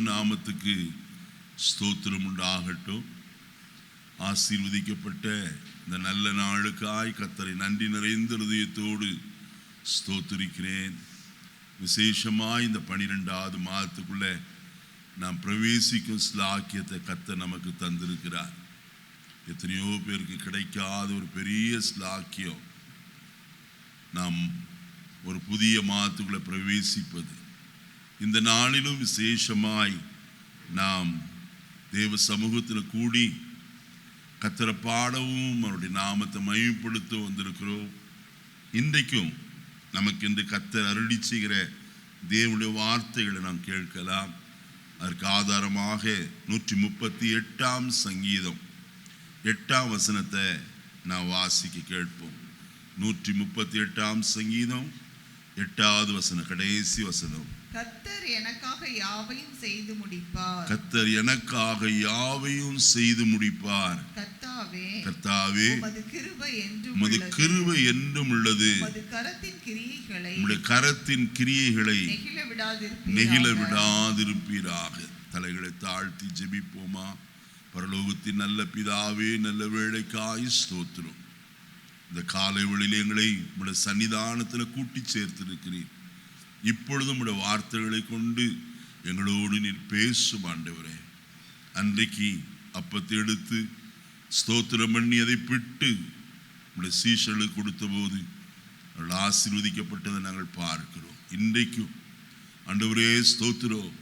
நாமத்துக்கு ஸ்தோத்திரம் உண்டாகட்டும். ஆசீர்வதிக்கப்பட்ட இந்த நல்ல நாளுக்காய் கர்த்தரை நன்றி நிறைந்த இதயத்தோடு ஸ்தோத்திரிக்கிறேன். விசேஷமாய் இந்த 12வது மாதத்துக்குள்ள நாம் பிரவேசிக்கும் ஸ்லாக்கியத்தை கர்த்தர் நமக்கு தந்திருக்கிறார். எத்தனையோ பேருக்கு கிடைக்காத ஒரு பெரிய ஸ்லாக்கியம் நாம் ஒரு புதிய மாதத்துக்குள்ள பிரவேசிப்பது. இந்த நாளிலும் விசேஷமாய் நாம் தேவ சமூகத்தில் கூடி கர்த்தரை பாடவும் அவருடைய நாமத்தை மகிமைப்படுத்த வந்திருக்கிறோம். இன்றைக்கும் நமக்கு இன்று கர்த்தர் அருளி செய்கிற தேவனுடைய வார்த்தைகளை நாம் கேட்கலாம். அதற்கு ஆதாரமாக 138ஆம் சங்கீதம் 8ஆம் வசனத்தை நாம் வாசிக்க கேட்போம். 138ஆம் சங்கீதம் 8வது வசனம், கடைசி வசனம். கர்த்தர் எனக்காக யாவையும் செய்து முடிப்பார். கர்த்தர் எனக்காக யாவையும் செய்து முடிப்பார். கர்த்தாவே உமது கிருபை என்றும் உள்ளது. உமது கரத்தின் கிரியைகளை நெகிழ விடாதிருப்பீராக. தலைகளை தாழ்த்தி ஜெபிப்போமா. பரலோகத்தின் நல்ல பிதாவே, நல்ல வேளைக்காய் ஸ்தோத்திரம். இந்த காலை வேளையிலே எங்களை உம்முடைய சன்னிதானத்தில் கூட்டி சேர்த்திருக்கிறீர். இப்பொழுதும் உடைய வார்த்தைகளை கொண்டு எங்களோடு நீர் பேசும் ஆண்டவரே. அன்றைக்கு அப்பத்தை எடுத்து ஸ்தோத்திரம் பண்ணி அதை பிட்டு உடைய சீஷர்களுக்கு கொடுத்த போது அவர்கள் ஆசீர்வதிக்கப்பட்டதை நாங்கள் பார்க்கிறோம். இன்றைக்கும் ஆண்டவரே ஸ்தோத்திரம்,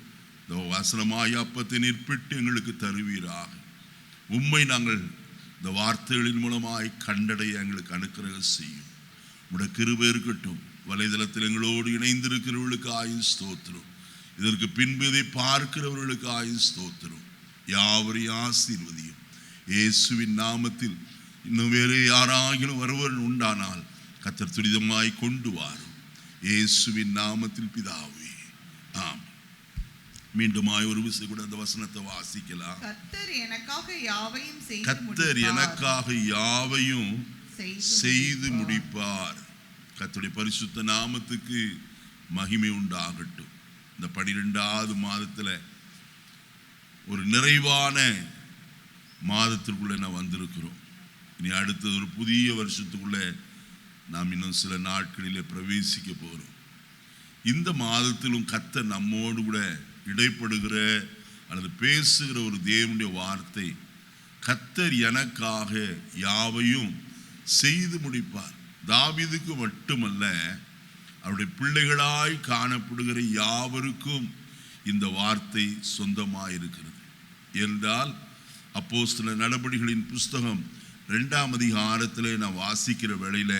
இந்த வசனமாய் அப்பத்தை நீர் பிட்டு எங்களுக்கு தருவீராக. உம்மை நாங்கள் இந்த வார்த்தைகளின் மூலமாய் கண்டடைய எங்களுக்கு அனுக்கிரகம் செய்யும். உடைய கிருபை இருக்கட்டும். வலைதளத்தில் எங்களோடு இணைந்திருக்கிறவர்களுக்கு ஆயும் ஸ்தோத்திரம். இதற்கு பின்பு இதை பார்க்கிறவர்களுக்கு ஆயும் ஸ்தோத்திரம். யாவரையும் ஆசீர்வதியும். இயேசுவின் நாமத்தில் இன்னும் வேறு யாராகிலும் ஒருவர் உண்டானால் கர்த்தர் துரிதமாய் கொண்டு வாரும். இயேசுவின் நாமத்தில் பிதாவே, ஆம். மீண்டுமாய் ஒரு விசை கூட அந்த வசனத்தை வாசிக்கலாம். கர்த்தர் எனக்காக யாவையும் செய்து முடிப்பார். கர்த்தருடைய பரிசுத்த நாமத்துக்கு மகிமை உண்டாகட்டும். இந்த 12வது மாதத்தில் ஒரு நிறைவான மாதத்திற்குள்ளே நான் வந்திருக்கிறோம். இனி அடுத்தது ஒரு புதிய வருஷத்துக்குள்ளே நாம் இன்னும் சில நாட்களிலே பிரவேசிக்க போகிறோம். இந்த மாதத்திலும் கர்த்தர் நம்மோடு கூட இடைப்படுகிற அல்லது பேசுகிற ஒரு தேவனுடைய வார்த்தை, கர்த்தர் எனக்காக யாவையும் செய்து முடிப்பார். தாவீதுக்கு மட்டுமல்ல, அவருடைய பிள்ளைகளாய் காணப்படுகிற யாவருக்கும் இந்த வார்த்தை சொந்தமாயிருக்கிறது. என்றால் அப்போஸ்தலர் நடபடிகளின் புஸ்தகம் 2ஆம் அதிகாரத்திலே நான் வாசிக்கிற வேளையில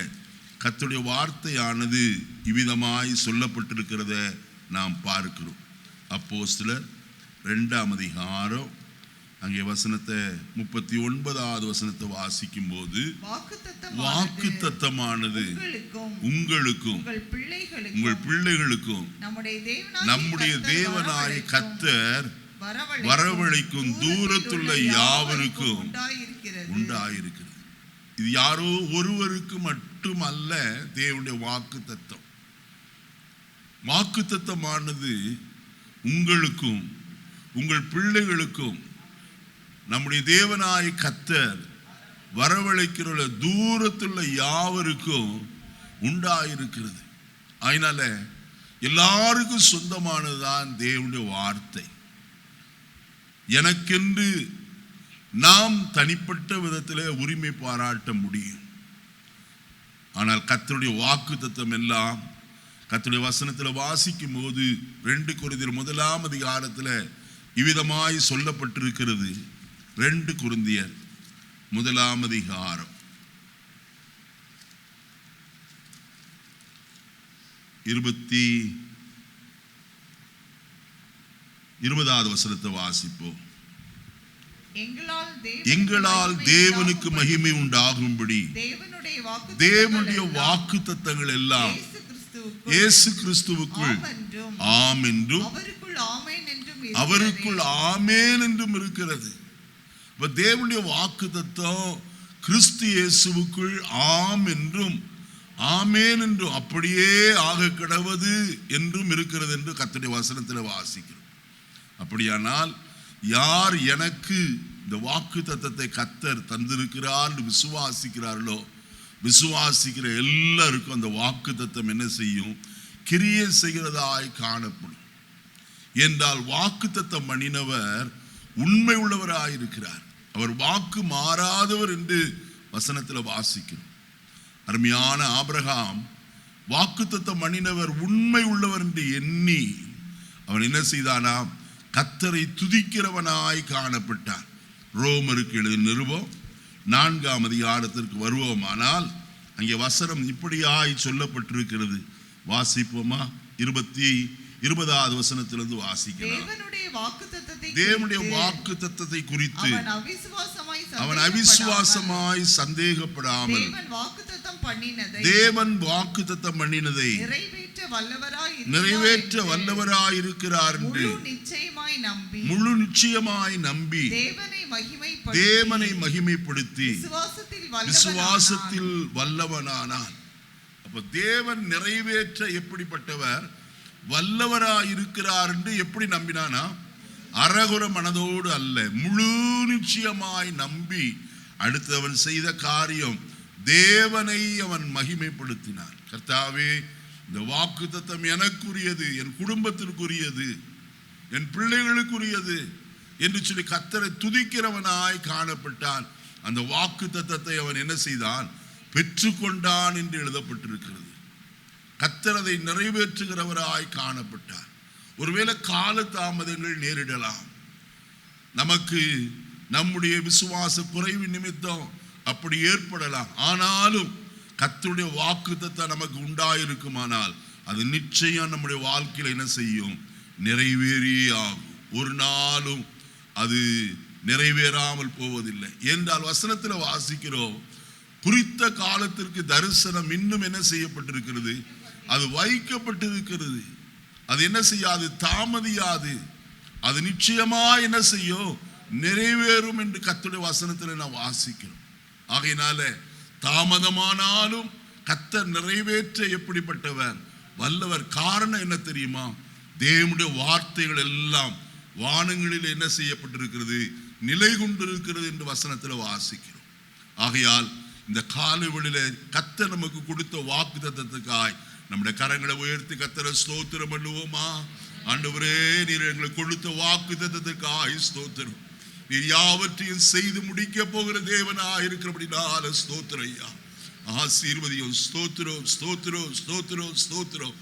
கர்த்தருடைய வார்த்தையானது இவ்விதமாய் சொல்லப்பட்டிருக்கிறத நாம் பார்க்கிறோம். அப்போஸ்தலர் 2ஆம் அதிகாரம் அங்கே வசனத்தை 39வது வசனத்தை வாசிக்கும் போது, வாக்குத்தத்தமானது உங்களுக்கும் உங்கள் பிள்ளைகளுக்கும் நம்முடைய தேவனாய கர்த்தர் வரவழைக்கும் தூரத்துள்ள யாவருக்கும் உண்டாயிருக்கிறது. இது யாரோ ஒருவருக்கு மட்டுமல்ல. தேவனுடைய வாக்குத்தத்தம், வாக்குத்தத்தமானது உங்களுக்கும் உங்கள் பிள்ளைகளுக்கும் நம்முடைய தேவனாய் கர்த்தர் வரவழைக்கிற தூரத்துள்ள யாவருக்கும் உண்டாயிருக்கிறது. அதனால எல்லாருக்கும் சொந்தமானதுதான் தேவனுடைய வார்த்தை. எனக்கென்று நாம் தனிப்பட்ட விதத்தில் உரிமை பாராட்ட முடியும். ஆனால் கர்த்தருடைய வாக்குத்தத்தம் எல்லாம் கர்த்தருடைய வசனத்தில் வாசிக்கும் போது 2 கொரிந்தியர் 1ஆம் அதிகாரத்தில் இவ்விதமாய் சொல்லப்பட்டிருக்கிறது. 2 கொரிந்தியர் 1ஆம் அதிகாரம் 20வது வசனத்தை வாசிப்போம். எங்களால் தேவனுக்கு மகிமை உண்டாகும்படி தேவனுடைய வாக்குத்தத்தங்கள் எல்லாம் இயேசு கிறிஸ்துவுக்குள் ஆம் என்றும் அவருக்குள் ஆமேன் என்றும் இருக்கிறது. தேவனுடைய வாக்குத்தத்தம் கிறிஸ்து இயேசுவுக்குள் ஆம் என்றும் ஆமேன் என்றும் அப்படியே ஆக கடவது என்றும் இருக்கிறது என்று கர்த்தருடைய வசனத்தில் வாசிக்கிறோம். அப்படியானால் யார் எனக்கு இந்த வாக்கு தத்தத்தை கர்த்தர் தந்திருக்கிறார் விசுவாசிக்கிறார்களோ, விசுவாசிக்கிற எல்லாருக்கும் அந்த வாக்கு தத்தம் என்ன செய்யும்? கிரியை செய்கிறதாய் காணப்படும். என்றால் வாக்கு தத்தம் பண்ணினவர் உண்மை உள்ளவராயிருக்கிறார். அவர் வாக்கு மாறாதவர் என்று வசனத்தில் வாசிக்கிறோம். அருமையான ஆபிரகாம் வாக்குத்தத்தம் பண்ணினவர் உண்மை உள்ளவர் என்று எண்ணி அவன் என்ன செய்தானாம்? கர்த்தரை துதிக்கிறவனாய் காணப்பட்டான். ரோமருக்கு எழுதின நிருபம் 4ஆம் அதிகாரத்திற்கு வருவோமானால் அங்கே வசனம் இப்படியாய் சொல்லப்பட்டிருக்கிறது. வாசிப்போமா? 20வது வசனத்திலிருந்து வாசிக்கலாம். தேவனுடைய வாக்கு தத்தத்தை குறித்து அவன் அவிசுவாசமாய் சந்தேகப்படாமல் தேவன் வாக்கு தத்தம் பண்ணினதை நிறைவேற்ற வல்லவராய் இருக்கிறார் என்று முழு நிச்சயமாய் நம்பி தேவனை மகிமைப்படுத்தி விசுவாசத்தில் வல்லவனானான். அப்ப தேவன் நிறைவேற்ற எப்படிப்பட்டவர்? வல்லவராய் இருக்கிறார் என்று எப்படி நம்பினானா? அரகுர மனதோடு அல்ல, முழு நிச்சயமாய் நம்பி அடுத்து அவன் செய்த காரியம் தேவனை அவன் மகிமைப்படுத்தினான். கர்த்தாவே, இந்த வாக்கு தத்தம் எனக்குரியது, என் குடும்பத்திற்குரியது, என் பிள்ளைகளுக்குரியது என்று சொல்லி கர்த்தரை துதிக்கிறவனாய் காணப்பட்டான். அந்த வாக்கு தத்தத்தை அவன் என்ன செய்தான்? பெற்றுக்கொண்டான் என்று எழுதப்பட்டிருக்கிறது. கர்த்தர் அதை நிறைவேற்றுகிறவராய் காணப்பட்டார். ஒருவேளை கால தாமதங்கள் நேரிடலாம். நமக்கு நம்முடைய விசுவாச குறைவு நிமித்தம் அப்படி ஏற்படலாம். ஆனாலும் கர்த்தருடைய வாக்குத்தத்தம் நமக்கு உண்டாயிருக்குமானால் அது நிச்சயம் நம்முடைய வாழ்க்கையில் என்ன செய்யும்? நிறைவேறியே ஆகும். ஒரு நாளும் அது நிறைவேறாமல் போவதில்லை. என்றால் வசனத்தில் வாசிக்கிறோம், குறித்த காலத்திற்கு தரிசனம் இன்னும் என்ன செய்யப்பட்டிருக்கிறது? அது வைக்கப்பட்டிருக்கிறது. அது என்ன செய்யாது? தாமதியாது. அது நிச்சயமா என்ன செய்யும்? நிறைவேறும் என்று கர்த்தருடைய வசனத்தில் நான் வாசிக்கிறோம். ஆகையினால தாமதமானாலும் கர்த்தர் நிறைவேற்ற எப்படிப்பட்டவர்? வல்லவர். காரணம் என்ன தெரியுமா? தேவனுடைய வார்த்தைகள் எல்லாம் வானங்களில் என்ன செய்யப்பட்டிருக்கிறது? நிலை கொண்டிருக்கிறது என்று வசனத்தில் வாசிக்கிறோம். ஆகையால் இந்த காலைவெளியில கர்த்தர் நமக்கு கொடுத்த வாக்கு தத்தத்துக்காய் நம்முடைய கரங்களை உயர்த்தி கர்த்தரை ஸ்தோத்திரம் பண்ணுவோமா? ஆண்டவரே, நீர் எங்களுக்கு கொடுத்த வாக்கு தத்தத்துக்காய் ஸ்தோத்திரம். நீர் யாவற்றையும் செய்து முடிக்க போகிற தேவனாய் இருக்கிறபடினால ஸ்தோத்திரம் ஐயா. ஆசீர்வதியும். ஸ்தோத்திரம், ஸ்தோத்திரம், ஸ்தோத்திரம், ஸ்தோத்திரம்.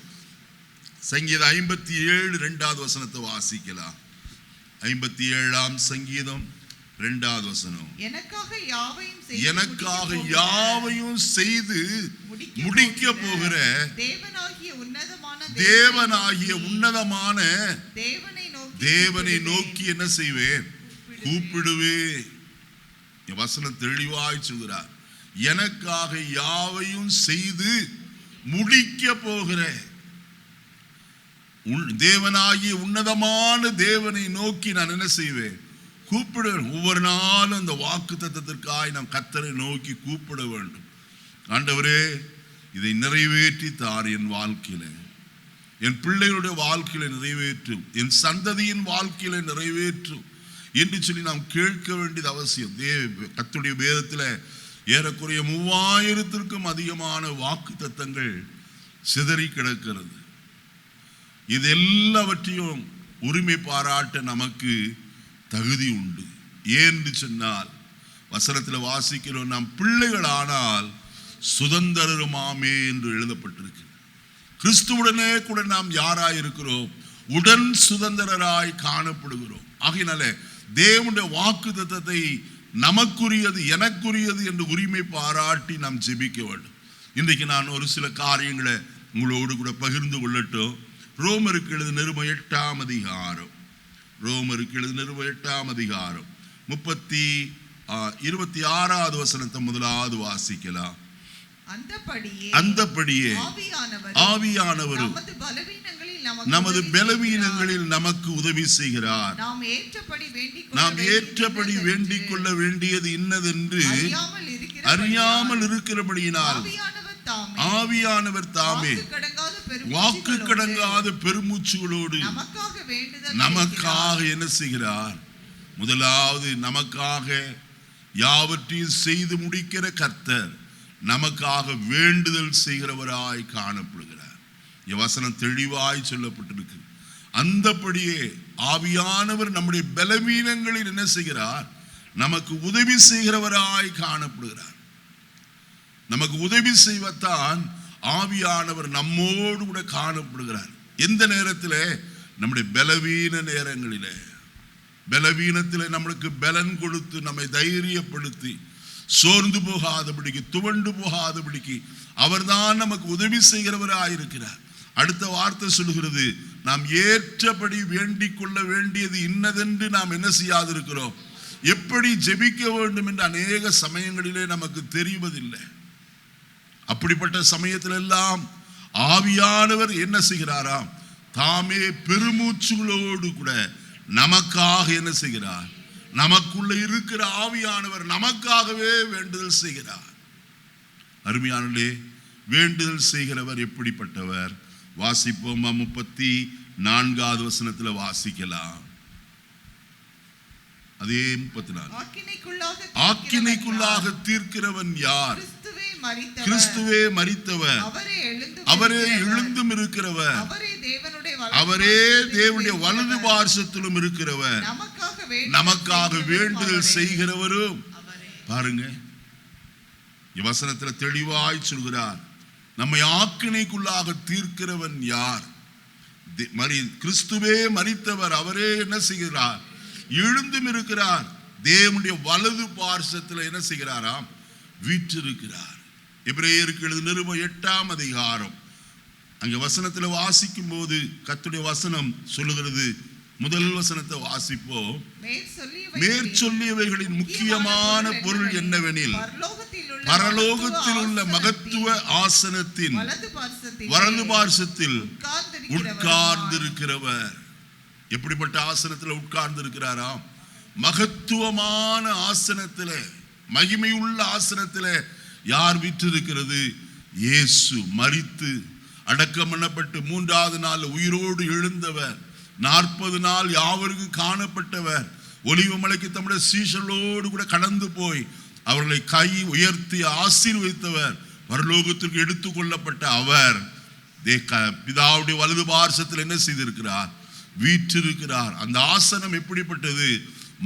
சங்கீதம் 57 2வது வசனத்தை வாசிக்கலாம். 57ஆம் சங்கீதம் 2வது வசனம். எனக்காக யாவையும் செய்து முடிக்க போகிற தேவனாகிய உன்னதமான தேவனை நோக்கி என்ன செய்வேன்? கூப்பிடுவேன். வசனம் தெளிவாய் சொல்கிறார். எனக்காக யாவையும் செய்து முடிக்க போகிற தேவனாகிய உன்னதமான தேவனை நோக்கி நான் என்ன செய்வேன்? கூப்பிடுவேன். ஒவ்வொரு நாளும் அந்த வாக்கு தத்தத்திற்காய் நாம் கர்த்தரை நோக்கி கூப்பிட வேண்டும். ஆண்டவரே, இதை நிறைவேற்றி தார். என் வாழ்க்கையில, என் பிள்ளைகளுடைய வாழ்க்கையில நிறைவேற்றும், என் சந்ததியின் வாழ்க்கையில நிறைவேற்றும் என்று சொல்லி நாம் கேட்க வேண்டியது அவசியம். கர்த்தருடைய வேதத்தில் ஏறக்குறைய 3000த்திற்கும் அதிகமான வாக்கு தத்தங்கள் சிதறி கிடக்கிறது. இது எல்லாவற்றையும் உரிமை பாராட்ட நமக்கு தகுதி உண்டு. ஏன்னு சொன்னால் வசனத்தில் வாசிக்கிறோம், நாம் பிள்ளைகள் ஆனால் சுதந்திரமாமே என்று எழுதப்பட்டிருக்கு. கிறிஸ்துவுடனே கூட நாம் யாராய் இருக்கிறோம்? உடன் சுதந்திரராய் காணப்படுகிறோம். ஆகையினால தேவனுடைய வாக்கு தத்தத்தை நமக்குரியது, எனக்குரியது என்று உரிமை பாராட்டி நாம் ஜெபிக்க வேண்டும். இன்றைக்கு நான் ஒரு சில காரியங்களை உங்களோடு கூட பகிர்ந்து கொள்ளட்டும். ரோமருக்கு எழுதின நிருபம் 8ஆம் அதிகாரம். ரோமருக்கு எழுதின நிருபம் 8ஆம் அதிகாரம் 26வது வசனத்தை முதலாவது வாசிக்கலாம். அந்தப்படியே ஆவியானவரும் நமது பலவீனங்களில் நமக்கு உதவி செய்கிறார். நாம் ஏற்றபடி வேண்டிக் கொள்ள வேண்டியது இன்னதென்று அறியாமல் இருக்கிறபடியினால் ஆவியானவர் தாமே வாக்கு கடங்காத பெருமூச்சுகளோடு நமக்காக என்ன செய்கிறார்? முதலாவது நமக்காக யாவற்றையும் செய்து முடிக்கிற கர்த்தர் நமக்காக வேண்டுதல் செய்கிறவராய் காணப்படுகிறார். வசனம் தெளிவாய் சொல்லப்பட்டிருக்கு. அந்தபடியே ஆவியானவர் நம்முடைய பலவீனங்களில் என்ன செய்கிறார்? நமக்கு உதவி செய்கிறவராய் காணப்படுகிறார். நமக்கு உதவி செய்வத்தான் ஆவியானவர் நம்மோடு கூட காணப்படுகிறார். எந்த நேரத்தில்? நம்முடைய பலவீன நேரங்களிலே. பலவீனத்தில் நம்மளுக்கு பலன் கொடுத்து நம்மை தைரியப்படுத்தி சோர்ந்து போகாதபடிக்கு, துவண்டு போகாதபடிக்கு அவர்தான் நமக்கு உதவி செய்கிறவராயிருக்கிறார். அடுத்த வார்த்தை சொல்லுகிறது, நாம் ஏற்றபடி வேண்டிக் கொள்ள வேண்டியது இன்னதென்று நாம் என்ன செய்யாதிருக்கிறோம். எப்படி ஜெபிக்க வேண்டும் என்று அநேக சமயங்களிலே நமக்கு தெரிவதில்லை. அப்படிப்பட்ட சமயத்தில் எல்லாம் ஆவியானவர் என்ன செய்கிறாராம்? தாமே பெருமூச்சுகளோடு கூட நமக்காக என்ன செய்கிறார்? நமக்குள்ள இருக்கிற ஆவியானவர் நமக்காகவே வேண்டுதல் செய்கிறார். அருமையானே, வேண்டுதல் செய்கிறவர் எப்படிப்பட்டவர்? வாசிப்போமா? 34வது வசனத்தில் வாசிக்கலாம். அதே 34. ஆக்கினைக்குள்ளாக தீர்க்கிறவன் யார்? கிறிஸ்துவே மரித்தவர், அவரே எழுந்தும் இருக்கிறவர், அவரே தேவனுடைய வலது பார்சத்திலும் இருக்கிறவர், நமக்காக வேண்டுதல் செய்கிறவரும். பாருங்க, வசனத்தில் தெளிவாய் சொல்கிறார், நம்மை ஆக்கினைக்குள்ளாக தீர்க்கிறவன் யார்? கிறிஸ்துவே மரித்தவர், அவரே என்ன செய்கிறார்? எழுந்தும் இருக்கிறார், தேவனுடைய வலது பார்சத்தில் என்ன செய்கிறாராம்? வீற்றிருக்கிறார். எபிரேயருக்கு எழுதின நிருபம் 8ஆம் அதிகாரம் அங்க வசனத்துல வாசிக்கும் போது கர்த்தருடைய வசனம் சொல்லுகிறது. முதல் வசனத்தை வாசிப்போம். மேற்சொல்லியவைகளின் முக்கியமான பொருள் என்னவெனில், பரலோகத்தில் உள்ள மகத்துவ ஆசனத்தின் வலது பார்சத்தில் உட்கார்ந்திருக்கிறவர். எப்படிப்பட்ட ஆசனத்தில் உட்கார்ந்திருக்கிறாராம்? மகத்துவமான ஆசனத்தில், மகிமையுள்ள ஆசனத்தில். யார் வீற்றிருக்கிறது? இயேசு மரித்து அடக்கம் பண்ணப்பட்டு 3வது நாள் உயிரோடு எழுந்தவர், 40 நாள் யாவருக்கும் காணப்பட்டவர், ஒலிவ மலைக்கு தம்முடைய சீஷர்களோடு கூட கடந்து போய் அவர்களை கை உயர்த்தி ஆசீர்வதித்தவர், பரலோகத்திற்கு எடுத்துக் கொள்ளப்பட்ட அவர் பிதாவுடைய வலது பார்சத்தில் என்ன செய்திருக்கிறார்? வீற்றிருக்கிறார். அந்த ஆசனம் எப்படிப்பட்டது?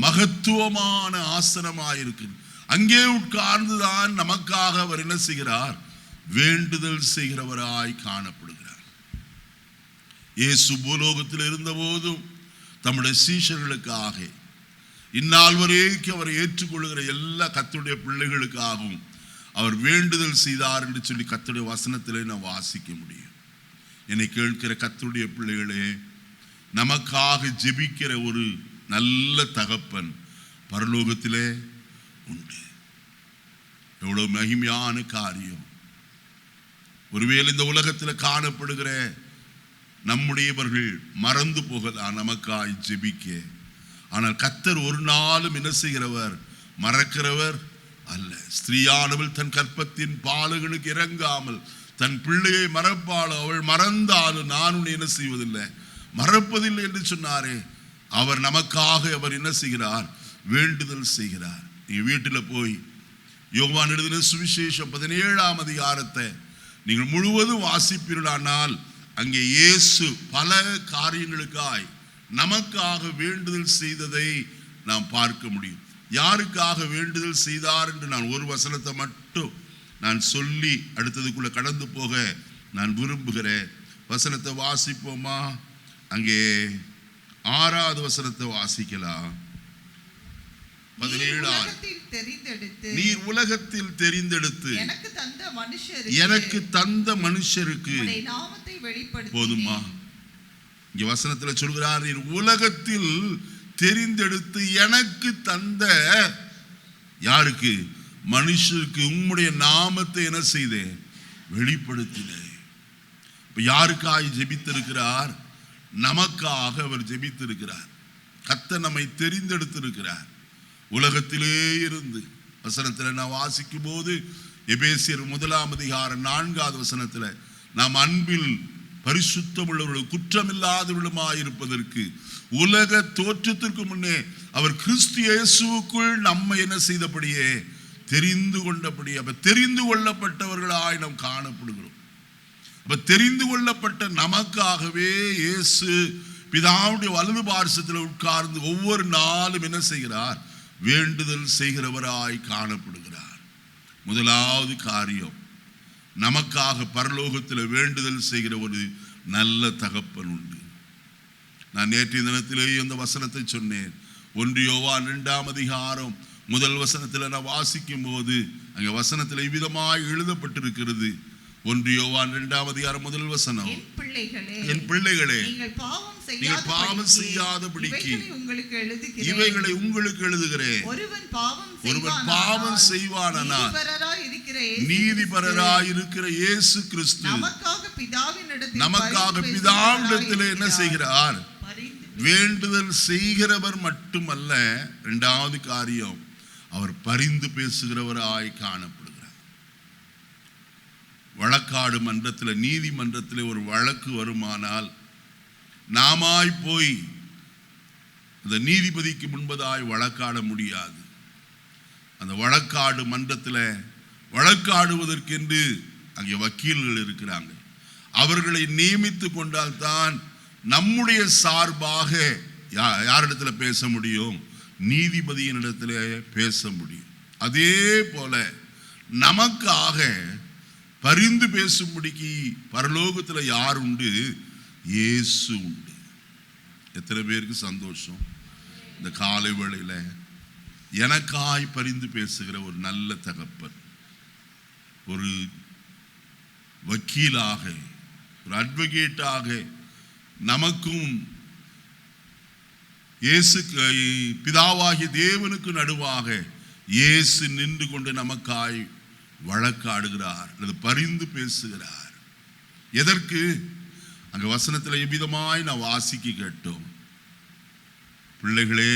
மகத்துவமான ஆசனமாயிருக்கு. அங்கே உட்கார்ந்துதான் நமக்காக அவர் என்ன செய்கிறார்? வேண்டுதல் செய்கிறவராய் காணப்படுகிறார். இயேசு பூலோகத்தில் இருந்த போதும் தம்முடைய சீஷர்களுக்காக, இந்நாள் வரைக்கும் அவரை ஏற்றுக்கொள்கிற எல்லா கர்த்தருடைய பிள்ளைகளுக்காகவும் அவர் வேண்டுதல் செய்தார் என்று சொல்லி கர்த்தருடைய வசனத்திலே நாம் வாசிக்க முடியும். என்னை கேட்கிற கர்த்தருடைய பிள்ளைகளே, நமக்காக ஜெபிக்கிற ஒரு நல்ல தகப்பன் பரலோகத்திலே உண்டு. எவ்வளவு மகிமையான காரியம்! ஒருவேளை இந்த உலகத்தில் காணப்படுகிற நம்முடையவர்கள் மறந்து போகலாம் நமக்காய் ஜெபிக்க. ஆனால் கர்த்தர் ஒரு நாளும் என்ன செய்கிறவர்? மறக்கிறவர் அல்ல. ஸ்திரீயானவள் தன் கற்பத்தின் பாலுகளுக்கு இறங்காமல் தன் பிள்ளையை மறப்பாள். அவள் மறந்தாலும் நான் உன்னை என்ன செய்வதில்லை, மறப்பதில்லை என்று சொன்னாரே. அவர் நமக்காக அவர் என்ன செய்கிறார்? வேண்டுதல் செய்கிறார். நீங்க வீட்டில் போய் யோவான் எழுதின சுவிசேஷம் 17ஆம் அதிகாரத்தை நீங்கள் முழுவதும் வாசிப்பீர்களானால் அங்கே இயேசு பல காரியங்களுக்காய் நமக்காக வேண்டுதல் செய்ததை நாம் பார்க்க முடியும். யாருக்காக வேண்டுதல் செய்தார் என்று நான் ஒரு வசனத்தை மட்டும் நான் சொல்லி அடுத்ததுக்குள்ள கடந்து போக நான் விரும்புகிறேன். வசனத்தை வாசிப்போமா? அங்கே 6வது வசனத்தை வாசிக்கலாம். 17 நீர் உலகத்தில் தெரிந்தெடுத்து எனக்கு தந்த மனுஷருக்கு போதுமா? இங்க வசனத்துல சொல்கிறார், நீர் உலகத்தில் தெரிந்தெடுத்து எனக்கு தந்த யாருக்கு? மனுஷருக்கு உம்முடைய நாமத்தை என்ன செய்தேன்? வெளிப்படுத்தினேன். இப்ப யாருக்காய் ஜெபித்திருக்கிறார்? நமக்காக அவர் ஜெபித்திருக்கிறார். கர்த்தர் நம்மை தெரிந்தெடுத்திருக்கிறார். உலகத்திலே இருந்து வசனத்தில் நான் வாசிக்கும் போது எபேசியர் 1ஆம் அதிகாரம் 4வது வசனத்தில் நாம் அன்பில் பரிசுத்தமுள்ளவர்களும் குற்றமில்லாதவர்களுமாயிருப்பதற்கு உலக தோற்றத்திற்கு முன்னே அவர் கிறிஸ்து இயேசுவுக்குள் நம்மை என்ன செய்தபடியே தெரிந்து கொண்டபடி. அப்ப தெரிந்து கொள்ளப்பட்டவர்களாய் நாம் காணப்படுகிறோம். அப்ப தெரிந்து கொள்ளப்பட்ட நமக்காகவே இயேசு பிதாவுடைய வலது பார்சத்தில் உட்கார்ந்து ஒவ்வொரு நாளும் என்ன செய்கிறார்? வேண்டுதல் செய்கிறவராய் காணப்படுகிறார். முதலாவது காரியம், நமக்காக பரலோகத்தில் வேண்டுதல் செய்கிற ஒரு நல்ல தகப்பன் உண்டு. நான் நேற்றைய தினத்திலேயே இந்த வசனத்தை சொன்னேன். 1 யோவான் 2ஆம் அதிகாரம் 1 வசனத்தில் நான் வாசிக்கும் போது அங்கே வசனத்தில் இவ்விதமாய் எழுதப்பட்டிருக்கிறது. 1 யோவான் 2ஆம் அதிகாரம் 1 வசனம், என் பிள்ளைகளே நீங்கள் பாவம் செய்யாதபடிக்கு இவைகளை உங்களுக்கு எழுதுகிறேன். ஒருவன் பாவம் செய்வானானால் நீதிபரராய் இருக்கிற இயேசு கிறிஸ்து நமக்காக பிதாவினிடத்தில் என்ன செய்கிறார்? வேண்டுதல் செய்கிறவர் மட்டுமல்ல, இரண்டாவது காரியம், அவர் பரிந்து பேசுகிறவராய் காணப்படுகிறார். வழக்காடு மன்றத்தில், நீதிமன்றத்தில் ஒரு வழக்கு வருமானால் நாமாய் போய் அந்த நீதிபதிக்கு முன்பதாய் வழக்காட முடியாது. அந்த வழக்காடு மன்றத்தில் வழக்காடுவதற்கென்று அங்கே வக்கீல்கள் இருக்கிறாங்க. அவர்களை நியமித்து கொண்டால் தான் நம்முடைய சார்பாக யாரிடத்துல பேச முடியும்? நீதிபதியினிடத்தில் பேச முடியும். அதே போல நமக்காக பரிந்து பேசும்படிக்கு பரலோகத்தில் யார் உண்டு? இயேசு உண்டு. எத்தனை பேருக்கு சந்தோஷம் இந்த காலை வேளையில் எனக்காய் பரிந்து பேசுகிற ஒரு நல்ல தகப்பன், ஒரு வக்கீலாக, ஒரு அட்வொகேட்டாக நமக்கும் இயேசு பிதாவாகிய தேவனுக்கு நடுவாக இயேசு நின்று கொண்டு நமக்காய் வழக்காடுகிறார் அல்லது பரிந்து பேசுகிறார். எதற்கு? அங்க வசனத்தில் எவ்விதமாய் நான் வாசிக்க கேட்டோம். பிள்ளைகளே,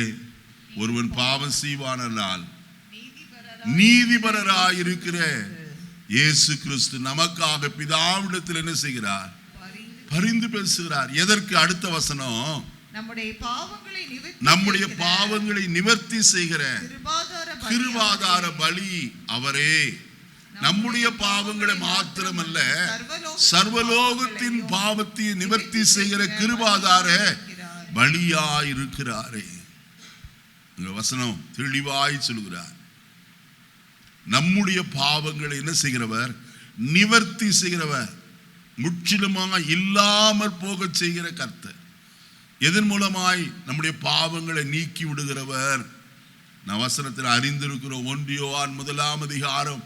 ஒருவன் பாவம் செய்வானால் நீதிபரராயிருக்கிற இயேசு கிறிஸ்து நமக்காக பிதாவிடத்தில் என்ன செய்கிறார்? பரிந்து பேசுகிறார். எதற்கு? அடுத்த வசனம், நம்முடைய பாவங்களை நிவர்த்தி செய்கிற கிருபாதார பலி அவரே. நம்முடைய பாவங்களை மாத்திரமல்ல, சர்வலோகத்தின் பாவத்தை நிவர்த்தி செய்கிற கிருபாதார பலியாயிருக்கிறாரே. வசனம் தெளிவாய் சொல்கிறார். நம்முடைய பாவங்களை என்ன செய்கிறவர்? நிவர்த்தி செய்கிறவர், முற்றிலுமாக இல்லாமல் போக செய்கிற கர்த்தர். எதன் மூலமாய்? நம்முடைய பாவங்களை நீக்கி விடுகிறவர். நான் வசனத்தில் அறிந்திருக்கிறோம். 1 யோவான் 1ஆம் அதிகாரம்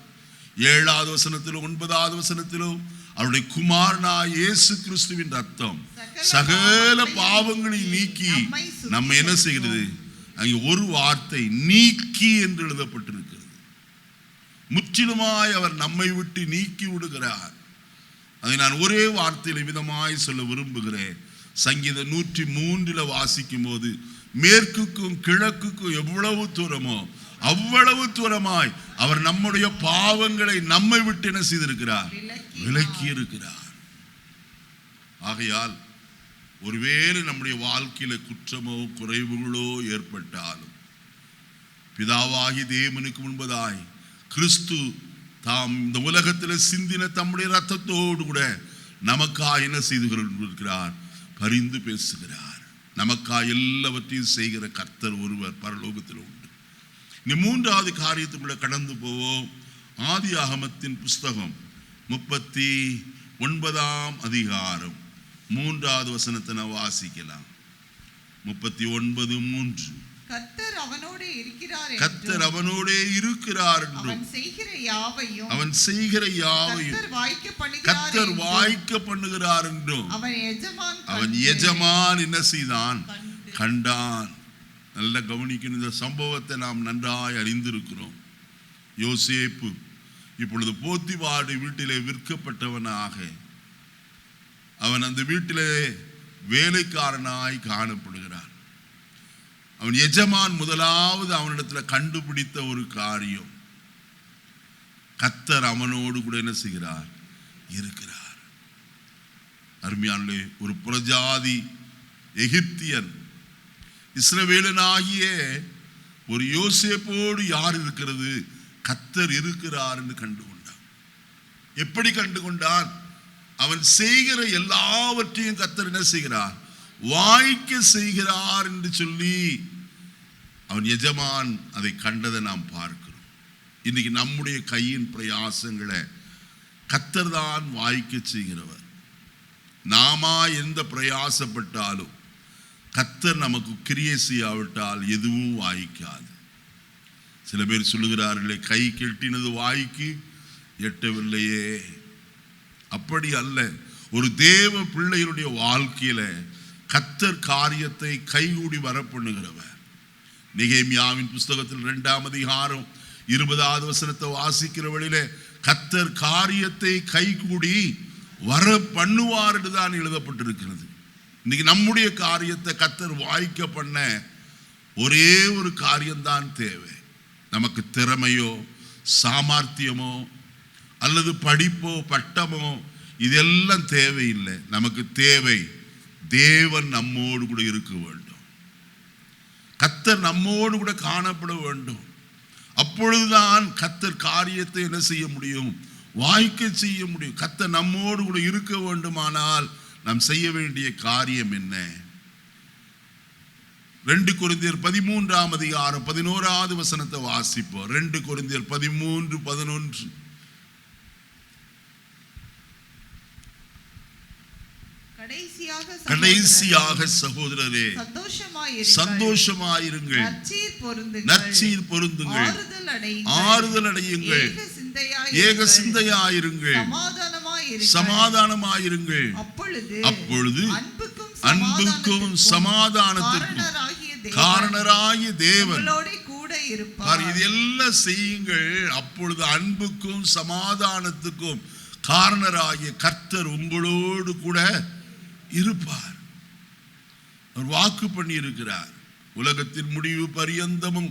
7வது வசனத்திலும் 9வது வசனத்திலும் அவருடைய குமாரனாய் இயேசு கிறிஸ்துவின் ரத்தம் சகல பாவங்களை நீக்கி நம்ம என்ன செய்கிறது? அங்கே ஒரு வார்த்தை நீக்கி என்று எழுதப்பட்டிருக்கிறது. முற்றிலுமாய் அவர் நம்மை விட்டு நீக்கி விடுகிறார். அதை நான் ஒரே வார்த்தையில் விதமாய் சொல்ல விரும்புகிறேன். சங்கீதம் 103 வாசிக்கும் போது, மேற்குக்கும் கிழக்குக்கும் எவ்வளவு தூரமோ அவ்வளவு தூரமாய் அவர் நம்முடைய பாவங்களை நம்மை விட்டு என்ன செய்திருக்கிறார்? விலக்கி இருக்கிறார். ஆகையால் ஒருவேளை நம்முடைய வாழ்க்கையில குற்றமோ குறைவுகளோ ஏற்பட்டாலும் பிதாவாகி தேவனுக்கு முன்பதாய் கிறிஸ்து தாம் இந்த உலகத்தில் சிந்தின தம்முடைய ரத்தத்தோடு கூட நமக்காய் என்ன செய்து இருக்கிறார்? பரிந்து பேசுகிறார். நமக்காய் எல்லாவற்றையும் செய்கிற கர்த்தர் ஒருவர் பரலோகத்தில் உண்டு. இனி 3வது காரியத்துக்குள்ள கடந்து போவோம். ஆதியாகமத்தின் புஸ்தகம் 39ஆம் அதிகாரம் 3வது வசனத்தை நான் வாசிக்கலாம். 39:3. கர்த்தர் அவனோடே இருக்கிறார் என்றும் அவன் செய்கிற யாவையும் கர்த்தர் வாய்க்க பண்ணுகிறார் என்றும் அவன் எஜமான் என்ன செய்தான்? கண்டான். நல்ல கவனிக்கணும். இந்த சம்பவத்தை நாம் நன்றாய் அறிந்திருக்கிறோம். யோசேப்பு இப்பொழுது போத்திபார் வீட்டிலே விற்கப்பட்டவனாக அவன் அந்த வீட்டிலே வேலைக்காரனாய் காணப்படுகிறான். அவன் எஜமான் முதலாவது அவனிடத்தில் கண்டுபிடித்த ஒரு காரியம், கர்த்தர் அவனோடு கூட என்ன செய்கிறார்? இருக்கிறார். அருமையானே, ஒரு புறஜாதி எகிப்தியன் இஸ்ரவேலனாகிய ஒரு யோசேப்போடு யார் இருக்கிறது? கர்த்தர் இருக்கிறார் என்று கண்டுகொண்டான். எப்படி கண்டுகொண்டான்? அவன் செய்கிற எல்லாவற்றையும் கர்த்தர் என்ன செய்கிறார்? வாய்க்க செய்கிறார் என்று சொல்லி அவன் எஜமான் அதை கண்டதை நாம் பார்க்கிறோம். இன்னைக்கு நம்முடைய கையின் பிரயாசங்களை கர்த்தர் தான் வாய்க்க செய்கிறவர். நாம எந்த பிரயாசப்பட்டாலும் கர்த்தர் நமக்கு கிரியை செய்யாவிட்டால் எதுவும் வாய்க்காது. சில பேர் சொல்லுகிறார்களே, கை கெட்டினது வாய்க்கு எட்டவில்லையே. அப்படி அல்ல. ஒரு தேவ பிள்ளையினுடைய வாழ்க்கையில கர்த்தர் காரியத்தை கைகூடி வரப்பண்ணுகிறவர். நெகேமியாவின் புஸ்தகத்தில் 2ஆம் அதிகாரம் 20வது வசனத்தை வாசிக்கிற வழியில கர்த்தர் காரியத்தை கைகூடி வர பண்ணுவார் என்று தான் எழுதப்பட்டிருக்கிறது. இன்னைக்கு நம்முடைய காரியத்தை கர்த்தர் வாய்க்க பண்ண ஒரே ஒரு காரியம்தான் தேவை. நமக்கு திறமையோ சாமர்த்தியமோ அல்லது படிப்போ பட்டமோ இதெல்லாம் தேவையில்லை. நமக்கு தேவை தேவன் நம்மோடு கூட இருக்க வேண்டும். கர்த்தர் நம்மோடு கூட காணப்பட வேண்டும். அப்பொழுதுதான் கர்த்தர் காரியத்தை என்ன செய்ய முடியும்? வாய்க்க செய்ய முடியும். கர்த்தர் நம்மோடு கூட இருக்க வேண்டுமானால் நாம் செய்ய வேண்டிய காரியம் என்ன? 2 கொரிந்தியர் 13ஆம் அதிகாரம் 11வது வசனத்தை வாசிப்போம். 2 கொரிந்தியர் 13:11. கடைசியாக சகோதரரே, சந்தோஷமாயிருங்கள், நற்சீர் பொருந்துங்கள், ஆறுதல் அடையுங்கள், ஏக சிந்தையாயிருங்கள், சமாதானமாயிருங்கள். அப்பொழுது அன்புக்கும் சமாதானத்திற்கும் காரணராகிய தேவன் இதெல்லாம் செய்யுங்கள். அப்பொழுது அன்புக்கும் சமாதானத்துக்கும் காரணராகிய கர்த்தர் உங்களோடு கூட இருப்பார். அவர் வாக்கு பண்ணி இருக்கிறார். உலகத்தின் முடிவு பரியந்தமும்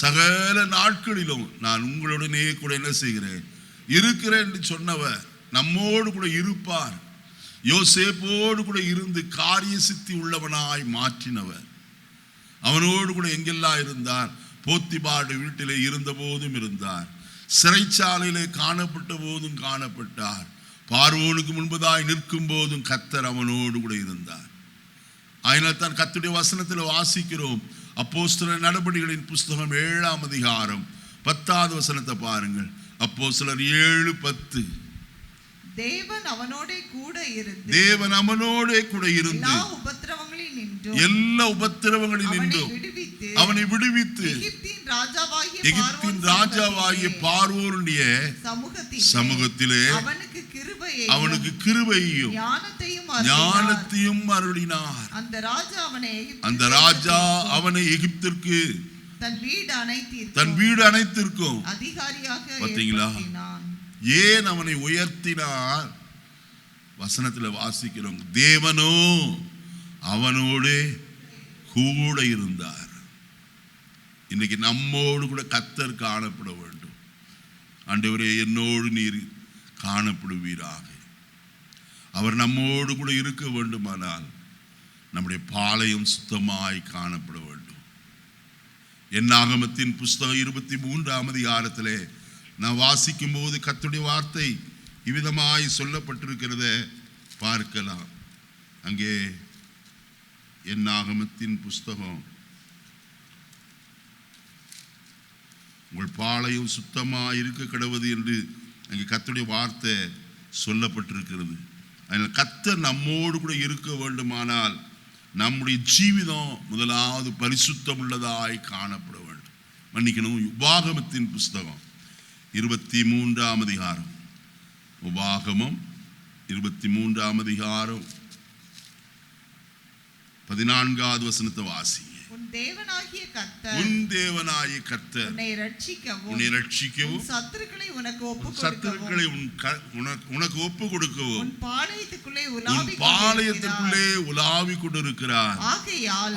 சகல நாட்களிலும் நான் உங்களுடனே கூட என்ன செய்கிறேன்? இருக்கிறேன் என்று சொன்னவர் நம்மோடு கூட இருப்பார். யோசேப்போடு கூட இருந்து காரிய சித்தி உள்ளவனாய் மாற்றினவர். அவனோடு கூட எங்கெல்லாம் இருந்தார்? போத்திபாடு வீட்டிலே இருந்த போதும் இருந்தார், சிறைச்சாலையிலே காணப்பட்ட போதும் காணப்பட்டார், பார்வோனுக்கு முன்பதாய் நிற்கும் போதும் கர்த்தர் அவனோடு கூட இருந்தார். அதனால் தான் கர்த்தருடைய வசனத்தில் வாசிக்கிறோம். அப்போஸ்தலர் நடபடிகளின் புஸ்தகம் 7ஆம் அதிகாரம் 10வது வசனத்தை பாருங்கள். அப்போஸ்தலர் 7:10. தேவன் அவனோடே கூட இருந்து எல்லா உபத்திரவங்களினின்றும் அவனை விடுவித்து எகிப்தின் ராஜாவாகிய பார்வோனுடைய சமூகத்திலே அவனுக்கு கிருபையையும் ஞானத்தையும் அருளினார். அந்த ராஜா அவனை எகிப்திற்கு தன் வீடு அனைத்திற்கும் பார்த்தீங்களா ஏன் அவனை உயர்த்தினார்? வசனத்தில் வாசிக்கிறோம், தேவனோ அவனோடு கூட இருந்தார். இன்னைக்கு நம்மோடு கூட கர்த்தர் காணப்பட வேண்டும். ஆண்டவரே, என்னோடு நீர் காணப்படுவீராக. அவர் நம்மோடு கூட இருக்க வேண்டுமானால் நம்முடைய பாளையம் சுத்தமாய் காணப்பட வேண்டும். என்னாகமத்தின் புஸ்தகம் 23ஆம் அதிகாரத்திலே நான் வாசிக்கும் போது கர்த்தருடைய வார்த்தை இவ்விதமாய் சொல்லப்பட்டிருக்கிறத பார்க்கலாம். அங்கே என்னாகமத்தின் புஸ்தகம், உங்கள் பாளையம் சுத்தமாய் இருக்க கடவுது என்று அங்கே கர்த்தருடைய வார்த்தை சொல்லப்பட்டிருக்கிறது. அதனால் கர்த்தர் நம்மோடு கூட இருக்க வேண்டுமானால் நம்முடைய ஜீவிதம் முதலாவது பரிசுத்தம் உள்ளதாய் காணப்பட வேண்டும். மன்னிக்கணும், உபாகமத்தின் புஸ்தகம் 23ஆம் அதிகாரம், உபாகமம் 23ஆம் அதிகாரம் 14வது வசனத்தை வாசிங்க. உன் தேவனாகிய கர்த்தர் உன்னை ரட்சிக்கவும் உன் சத்துருக்களை உனக்கு ஒப்புக் கொடுக்கவும் உன் பாளையத்திற்குள்ளே உலாவிக் கொண்டிருக்கிறார். ஆகையால்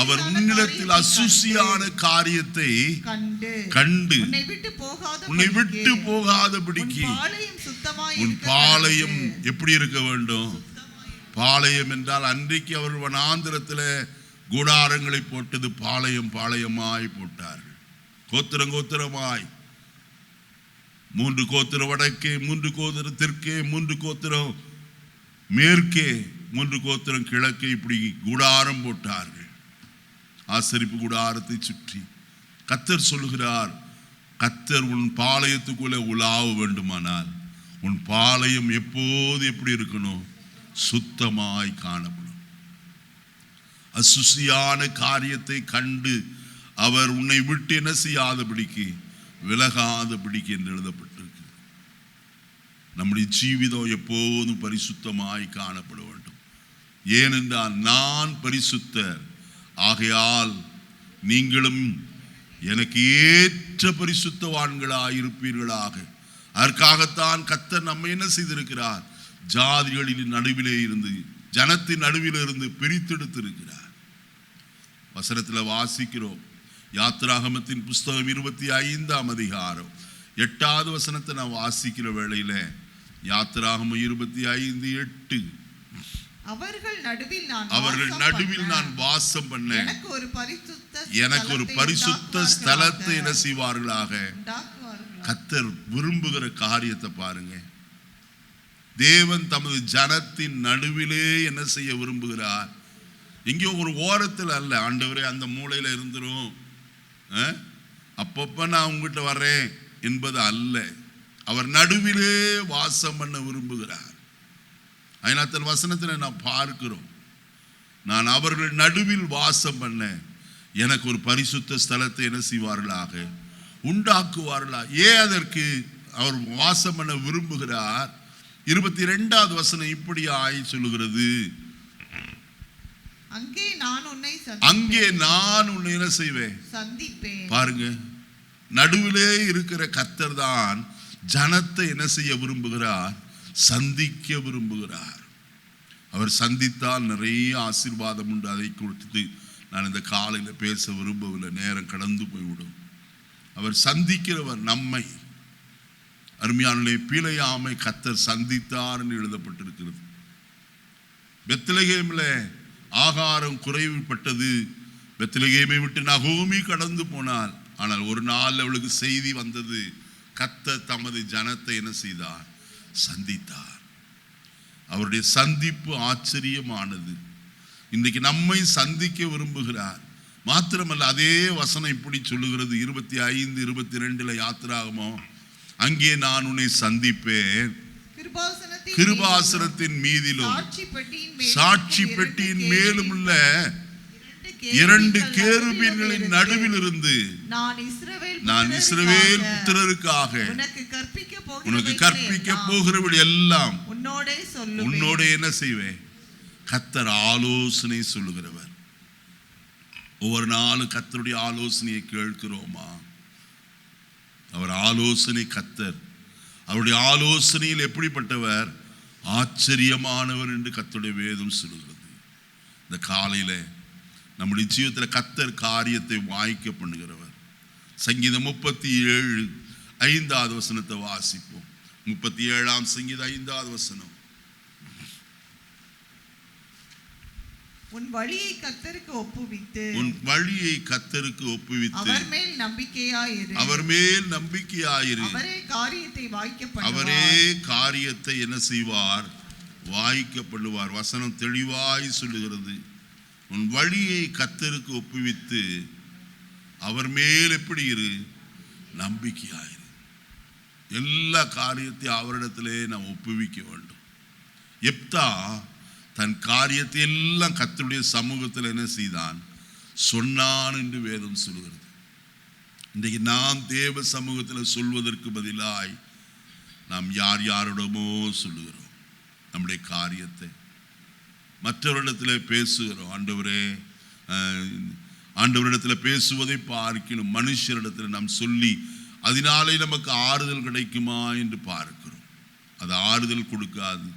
அவர் உன்னிடத்தில் அசுசியான காரியத்தை கண்டு உன்னை விட்டு போகாதபடிக்கு உன் பாளையம் எப்படி இருக்க வேண்டும்? பாளையம் என்றால் அன்றைக்கு அவர் வனாந்திரத்தில் கூடாரங்களை போட்டது பாளையம் பாளையமாய் போட்டார்கள். கோத்திரம் கோத்திரமாய் 3 கோத்திரம் வடக்கே, 3 கோத்திரம் தெற்கே, 3 கோத்திரம் மேற்கே, 3 கோத்திரம் கிழக்கே, இப்படி கூடாரம் போட்டார்கள். ஆசரிப்பு கூடாரத்தை சுற்றி கர்த்தர் சொல்லுகிறார், கர்த்தர் உன் பாளையத்துக்குள்ளே உலாவ வேண்டுமானால் உன் பாளையம் எப்போது எப்படி இருக்கணும்? சுத்தமாய் காணப்படும். அசுசியான காரியத்தை கண்டு அவர் உன்னை விட்டு என்ன செய்யாதபடிக்கு, விலகாதபடிக்கு என்று எழுதப்பட்டிருக்கு. நம்முடைய ஜீவிதம் எப்போதும் பரிசுத்தமாய் காணப்பட வேண்டும். ஏனென்றால் நான் பரிசுத்தர், ஆகையால் நீங்களும் எனக்கு ஏற்ற பரிசுத்தவான்களாய் இருப்பீர்களாக. அதற்காகத்தான் கர்த்தர் நம்மை என்ன செய்திருக்கிறார்? ஜாதிகளின் நடுவிலே இருந்து, ஜனத்தின் நடுவில் இருந்து பிரித்தெடுத்திருக்கிறார். வசனத்தில் வாசிக்கிறோம். யாத்திராகமத்தின் புஸ்தகம் 25ஆம் அதிகாரம் 8வது வசனத்தை நான் வாசிக்கிற வேளையில, யாத்திராகமம் 25:8, அவர்கள் நடுவில் நான் வாசம் பண்ண எனக்கு ஒரு பரிசுத்த ஸ்தலத்தை என்ன செய்வார்களாக. கர்த்தர் விரும்புகிற காரியத்தை பாருங்க. தேவன் தமது ஜனத்தின் நடுவிலே என்ன செய்ய விரும்புகிறார்? எங்கேயோ ஒரு ஓரத்தில் அல்ல. ஆண்டவரே அந்த மூலையில இருந்துரும், அப்பப்ப நான் உங்ககிட்ட வர்றேன் என்பது அல்ல. அவர் நடுவிலே வாசம் பண்ண விரும்புகிறார். அதனால வசனத்தில் நான் பார்க்கிறோம், நான் அவர்கள் நடுவில் வாசம் பண்ண எனக்கு ஒரு பரிசுத்த ஸ்தலத்தை என்ன செய்வார்களாக, உண்டாக்குவார்களா. ஏன் அதற்கு அவர் வாசம் பண்ண விரும்புகிறார்? 22வது வசனம் இப்படி ஆய் சொல்லுகிறது, அங்கே நான் உன்னை என்ன செய்வேன்? பாருங்க, நடுவிலே இருக்கிற கர்த்தர் தான் ஜனத்தை என்ன செய்ய விரும்புகிறார்? சந்திக்க விரும்புகிறார். அவர் சந்தித்தால் நிறைய ஆசீர்வாதம் உண்டு. அதை கொடுத்து நான் இந்த காலையில் பேச விரும்பவில்லை, நேரம் கடந்து போய்விடும். அவர் சந்திக்கிறவர் நம்மை. அருமையானே, பிழையாமை கர்த்தர் சந்தித்தார் என்று எழுதப்பட்டிருக்கிறது. பெத்லகேமில் ஆகாரம் குறைவுபட்டது. பெத்லகேமை விட்டு நகோமி கடந்து போனாள். ஆனால் ஒரு நாள் அவளுக்கு செய்தி வந்தது, கர்த்தர் தமது ஜனத்தை என்ன செய்தார்? சந்தித்தார். அவருடைய சந்திப்பு ஆச்சரியமானது. இன்றைக்கு நம்மை சந்திக்க விரும்புகிறார். மாத்திரமல்ல, அதே வசனம் இப்படி சொல்லுகிறது 25:22 யாத்திராகமம், அங்கே நான் உன்னை சந்திப்பேன், கிருபாசனத்தின் மீதிலும் சாட்சி பெட்டியின் மேலும் உள்ள 2 கேருபீன்களின் நடுவில் இருந்து நான் இஸ்ரவேல் புத்திரருக்காக உனக்கு கற்பிக்க போகிறவள் எல்லாம் உன்னோட என்ன செய்வேன்? கர்த்தர் ஆலோசனை சொல்லுகிறவர். ஒவ்வொரு நாளும் கர்த்தருடைய ஆலோசனையை கேட்கிறோமா? அவர் ஆலோசனை கர்த்தர். அவருடைய ஆலோசனையில் எப்படிப்பட்டவர்? ஆச்சரியமானவர் என்று கர்த்தருடைய வேதம் சொல்லுகிறது. இந்த காலையில நம்முடைய ஜீவிதத்தில் கர்த்தர் காரியத்தை வாய்க்க பண்ணுகிறவர். சங்கீதம் 37:5வது வசனத்தை வாசிப்போம். 37ஆம் சங்கீதம் 5வது வசனம், உன் வழியை கர்த்தருக்கு ஒப்புவித்து அவர் மேல் நம்பிக்கையாயிரு. அவரே காரியத்தை என்ன செய்வார்? வாய்க்க பண்ணுவார். வசனம் தெளிவாய் சொல்லுகிறது, உன் வழியை கர்த்தருக்கு ஒப்புவித்து அவர் மேல் எப்படி இரு? நம்பிக்கையாயிரு. எல்லா காரியத்தையும் அவரிடத்திலே நாம் ஒப்புவிக்க வேண்டும். எப்தா தன் காரியத்தை எல்லாம் கர்த்தருடைய சமூகத்தில் என்ன செய்தான்? சொன்னான் என்று வேதம் சொல்லுகிறது. இன்றைக்கு நாம் தேவ சமூகத்தில் சொல்வதற்கு பதிலாய் நாம் யாரிடமோ சொல்லுகிறோம் நம்முடைய காரியத்தை. மற்றவரிடத்தில் பேசுகிறோம். ஆண்டவரே, ஆண்டவரிடத்தில் பேசுவதை பார்க்கணும், மனுஷரிடத்தில் நாம் சொல்லி அதனாலே நமக்கு ஆறுதல் கிடைக்குமா என்று பார்க்கிறோம். அது ஆறுதல் கொடுக்காது.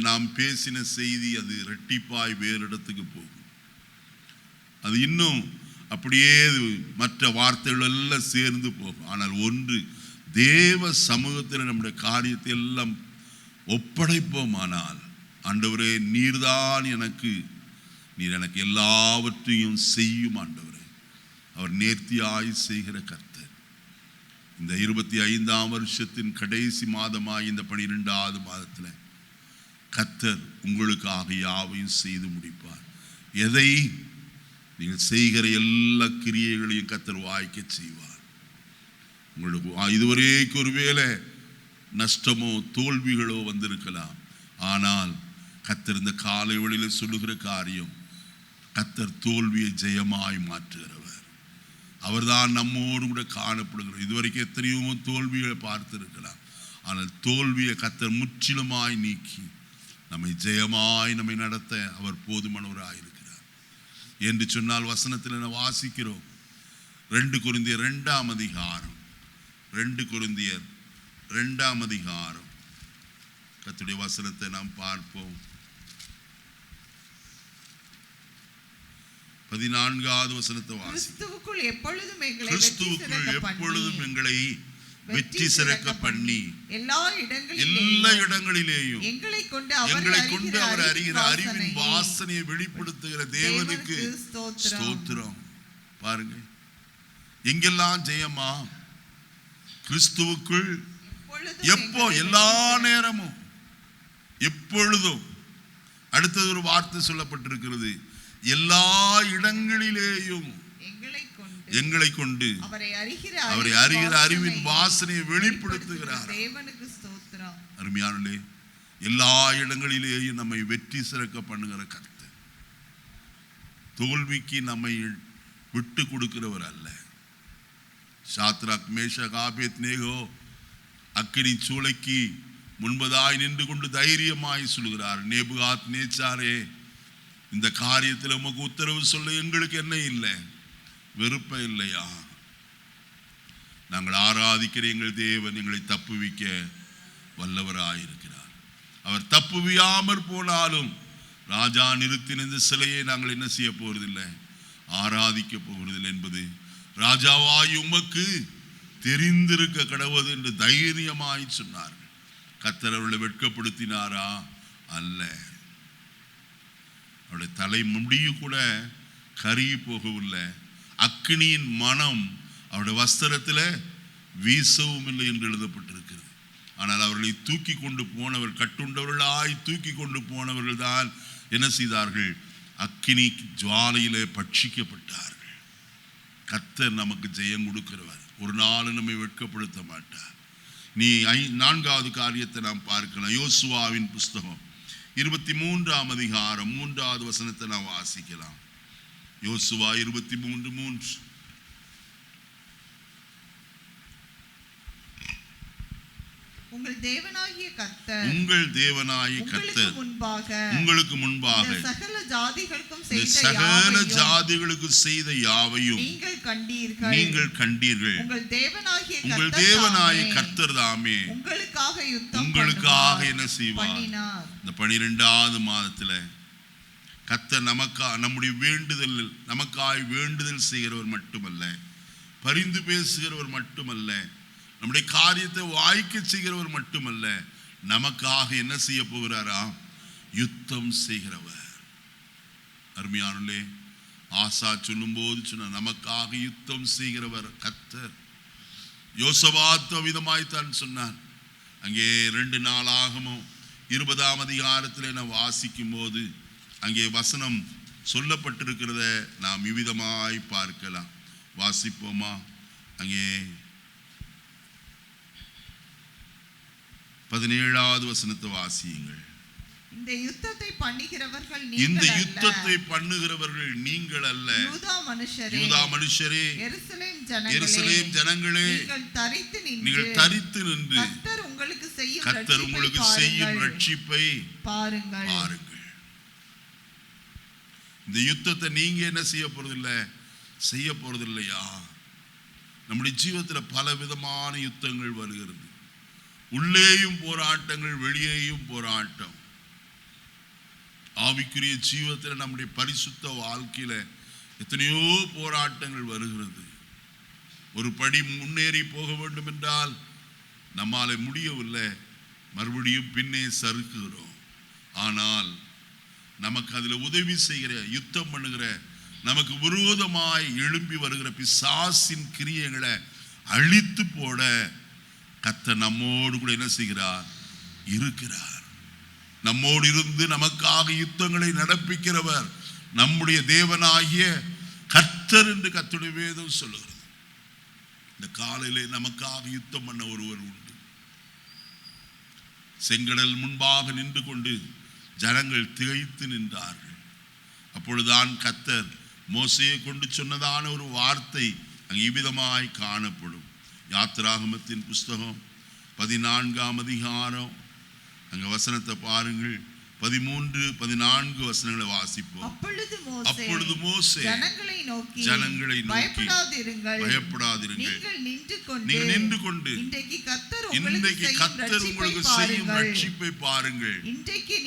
நாம் பேசின செய்தி அது இரட்டிப்பாய் வேறு இடத்துக்கு போகும். அது இன்னும் அப்படியே மற்ற வார்த்தைகள் எல்லாம் சேர்ந்து போகும். ஆனால் ஒன்று, தேவ சமூகத்தில் நம்முடைய காரியத்தை எல்லாம் ஒப்படைப்போமானால், ஆண்டவரே நீர் எனக்கு எல்லாவற்றையும் செய்யும் ஆண்டவரே. அவர் நேர்த்தியாய் செய்கிற கர்த்தர். இந்த 25ஆம் வருஷத்தின் கடைசி மாதமாய் இந்த 12வது மாதத்தில் கர்த்தர் உங்களுக்காக யாவையும் செய்து முடிப்பார். எதை நீங்கள் செய்கிற எல்லா கிரியைகளையும் கர்த்தர் வாய்க்க செய்வார். உங்களுக்கு இதுவரைக்கும் ஒருவேளை நஷ்டமோ தோல்விகளோ வந்திருக்கலாம். ஆனால் கர்த்தர் இந்த காலை வேளையில் சொல்லுகிற காரியம், கர்த்தர் தோல்வியை ஜெயமாய் மாற்றுகிறவர். அவர்தான் நம்மோடு கூட காணப்படுகிறார். இதுவரைக்கும் எத்தனையோ தோல்விகளை பார்த்திருக்கலாம். ஆனால் தோல்வியை கர்த்தர் முற்றிலுமாய் நீக்கி நம்மை ஜெயமாய் நம்மை நடத்த அவர் போதுமானவராயிருக்கிறார் என்று சொன்னால், வசனத்தில் என்ன வாசிக்கிறோம்? 2 கொரிந்தியர் 2ஆம் அதிகாரம், 2 கொரிந்தியர் 2ஆம் அதிகாரம் கர்த்தருடைய வசனத்தை நாம் பார்ப்போம். 14வது வசனத்தை வாசிக்கிறோம். கிறிஸ்துவுக்குள் எப்பொழுதும் எங்களை வெற்றி சிறக்க பண்ணி எல்லா இடங்களிலேயும் எங்களை கொண்டு அவர் அறிகிற அறிவின் வாசனையை வெளிப்படுத்துகிற தேவனுக்கு ஸ்தோத்திரம். பாருங்க, எங்கெல்லாம் ஜெயமா? கிறிஸ்துவுக்குள் எப்போ? எல்லா நேரமும், எப்பொழுதும். அடுத்தது ஒரு வார்த்தை சொல்லப்பட்டிருக்கிறது, எல்லா இடங்களிலேயும் எங்களை கொண்டு அவரை அறிகிற அறிவின் வாசனையை வெளிப்படுத்துகிறார். அருமையானே, எல்லா இடங்களிலேயும் நம்மை வெற்றி சிறக்க பண்ணுகிற கர்த்தர். தோல்விக்கு நம்மை விட்டு கொடுக்கிறவர் அல்ல. சாத்ராக், மேஷக், ஆபேத்நேகோ அக்கினி சூளைக்கு முன்பதாய் நின்று கொண்டு தைரியமாய் சொல்கிறார், நேபுகாத் நேச்சாரே, இந்த காரியத்தில் உமக்கு உத்தரவு சொல்ல எங்களுக்கு என்ன இல்லை? வெறுப்ப இல்லையா? நாங்கள் ஆராதிக்கிற எங்கள் தேவன் எங்களை தப்புவிக்க வல்லவராயிருக்கிறார். அவர் தப்புவியாமற் போனாலும் ராஜா நிறுத்தின இந்த சிலையை நாங்கள் என்ன செய்ய போவதில்லை? ஆராதிக்க போவதில்லை என்பது ராஜாவாய் உமக்கு தெரிந்திருக்க கடவுது என்று தைரியமாய் சொன்னார். கர்த்தர் அவர்களை வெட்கப்படுத்தினாரா? அல்ல. அவருடைய தலை முடிய கூட கருகி போகவில்லை. அக்கினியின் மனம் அவருடைய வஸ்திரத்தில் வீசவும் இல்லை என்று எழுதப்பட்டிருக்கிறது. ஆனால் அவர்களை தூக்கி கொண்டு போனவர், கட்டுண்டவர்களாய் தூக்கி கொண்டு போனவர்கள் தான் என்ன செய்தார்கள்? அக்கினி ஜுவாலையிலே பட்சிக்கப்பட்டார்கள். கர்த்தர் நமக்கு ஜெயம் கொடுக்கிறவர். ஒரு நாள் நம்மை வெட்கப்படுத்த மாட்டார். நீ 4வது காரியத்தை நாம் பார்க்கலாம். யோசுவாவின் புஸ்தகம் 23ஆம் அதிகாரம் 3வது வசனத்தை நாம் வாசிக்கலாம். யோசுவா 23:3. உங்கள் தேவனாகிய கர்த்தர் உங்களுக்கு முன்பாக சகல ஜாதிகளுக்கும் செய்த யாவையும் நீங்கள் கண்டீர்கள். உங்கள் தேவனாகிய கர்த்தர் தாமே உங்களுக்காக என்ன செய்வார்? இந்த 12வது மாதத்துல கர்த்தர் நம்முடைய நமக்காய் வேண்டுதல் செய்கிறவர் மட்டுமல்ல, பரிந்து பேசுகிறவர் மட்டுமல்ல, நம்முடைய காரியத்தை வாய்க்க செய்கிறவர் மட்டுமல்ல, நமக்காக என்ன செய்ய போகிறாரா? யுத்தம் செய்கிறவர். அருமையானே, ஆசா சொல்லும் போது சொன்ன நமக்காக யுத்தம் செய்கிறவர் கர்த்தர். யோசபாத் விதமாய்த்தான் சொன்னார். அங்கே 2 நாளாகமோ 20ஆம் அதிகாரத்தில் நான் வாசிக்கும் போது அங்கே வசனம் சொல்லப்பட்டிருக்கிறத நாம் இவ்விதமாய் பார்க்கலாம். வாசிப்போமா? அங்கே 17வது வசனத்தை வாசியுங்கள். இந்த யுத்தத்தை பண்ணுகிறவர்கள் நீங்கள் அல்ல, யூதா மனுஷரே, எருசலேம் ஜனங்களே, நீங்கள் தரித்து நின்று கர்த்தர் உங்களுக்கு செய்யும் ரட்சிப்பை பாருங்கள். இந்த யுத்தத்தை நீங்க என்ன செய்ய போறதில்லை, செய்ய போறதில்லையா? நம்முடைய ஜீவத்தில் பல விதமான யுத்தங்கள் வருகிறது. உள்ளேயும் போராட்டங்கள், வெளியேயும் போராட்டம். ஆவிக்குரிய ஜீவத்தில் நம்முடைய பரிசுத்த வாழ்க்கையில எத்தனையோ போராட்டங்கள் வருகிறது. ஒரு படி முன்னேறி போக வேண்டும் என்றால் நம்மால முடியவில்லை, மறுபடியும் பின்னே சறுக்குகிறோம். ஆனால் நமக்கு அதில் உதவி செய்கிற, யுத்தம் பண்ணுகிற, நமக்கு விரோதமாய் எழும்பி வருகிற பிசாசின் கிரியைகளை அழித்து போட கர்த்தர் நம்மோடு கூட என்ன செய்கிறார், இருக்கிறார். நம்மோடு இருந்து நமக்காக யுத்தங்களை நடப்பிக்கிறவர் நம்முடைய தேவனாகிய கர்த்தர் என்று கர்த்தருடைய வேதம் சொல்லுகிறது. இந்த காலையிலே நமக்காக யுத்தம் பண்ண ஒருவர் உண்டு. செங்கடல் முன்பாக நின்று கொண்டு ஜனங்கள் திகைத்து நின்றார்கள். அப்பொழுதுதான் கர்த்தர் மோசேயை கொண்டு சொன்னதான ஒரு வார்த்தை அங்கு இவ்விதமாய் காணப்படும். யாத்திராகமத்தின் புஸ்தகம் 14ஆம் அதிகாரம், அங்க வசனத்தை பாருங்கள். 13, 14 வசனங்களை வாசிப்போம். அப்பொழுது மோசே ஜனங்களை நோக்கி பயப்படாதிருங்கள், நீங்கள் நின்று கொண்டு இன்றைக்கு கர்த்தர் உங்களுக்கு செய்யும் ரட்சிப்பை பாருங்கள். இன்றைக்கு